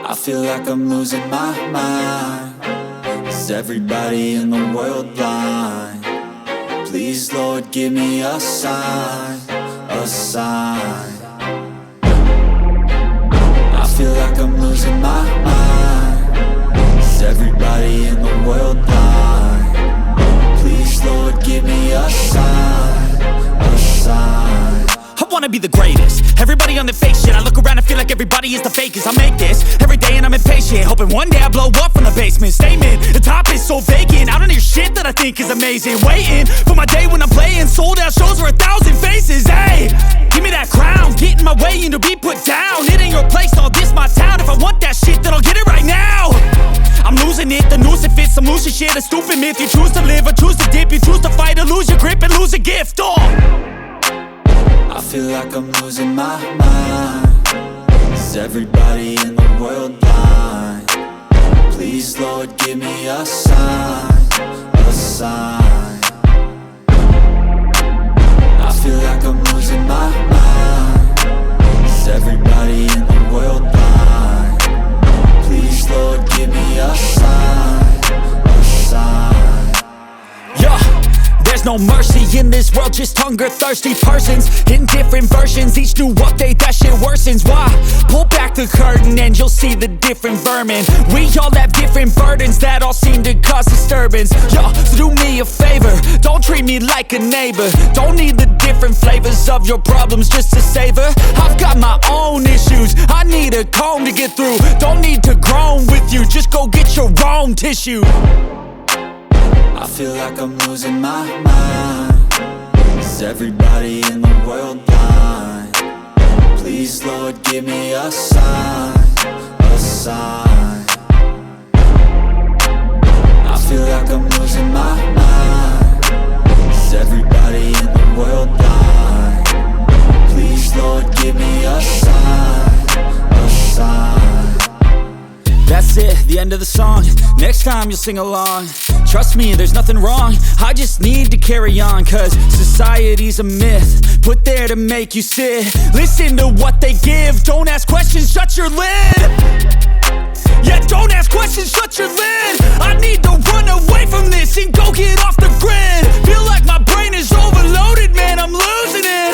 I feel like I'm losing my mind. Is everybody in the world blind? Please, Lord, give me a sign, a sign. I feel like I'm losing my mind. Is everybody in the world blind? Please, Lord, give me a sign, a sign. I wanna be the greatest. Everybody on the fake shit. I look around and feel like everybody is the fakest. I make this every day and I'm impatient, hoping one day I blow up from the basement. Statement, the top is so vacant. I don't hear shit that I think is amazing. Waiting for my day when I'm playing sold out shows for 1,000 faces. Hey, give me that crown, get in my way and to be put down. It ain't your place, all this my town. If I want that shit, then I'll get it right now. I'm losing it, the noose it fits. I'm losing shit, a stupid myth. You choose to live or choose to dip. You choose to fight or lose your grip and lose a gift. I feel like I'm losing my mind. Is everybody in the world blind? Please, Lord, give me a sign, a sign. I feel like I'm losing my mind. Is everybody in the world blind? Please, Lord, give me a sign, a sign. Yeah. There's no mercy in this world, just hunger-thirsty persons in different versions. Each new update, that shit worsens. Why? Pull back the curtain and you'll see the different vermin. We all have different burdens that all seem to cause disturbance. Yo, so do me a favor, don't treat me like a neighbor. Don't need the different flavors of your problems just to savor. I've got my own issues, I need a comb to get through. Don't need to groan with you, just go get your own tissue. I feel like I'm losing my mind. Is everybody in the world blind? Please, Lord, give me a sign, a sign. I feel like I'm losing my mind. Is everybody in the world blind? Please, Lord, give me a sign, a sign. That's it, the end of the song. Next time you'll sing along. Trust me, there's nothing wrong. I just need to carry on, cause society's a myth put there to make you sit. Listen to what they give. Don't ask questions, shut your lid. Yeah, don't ask questions, shut your lid. I need to run away from this and go get off the grid. Feel like my brain is overloaded, man, I'm losing it.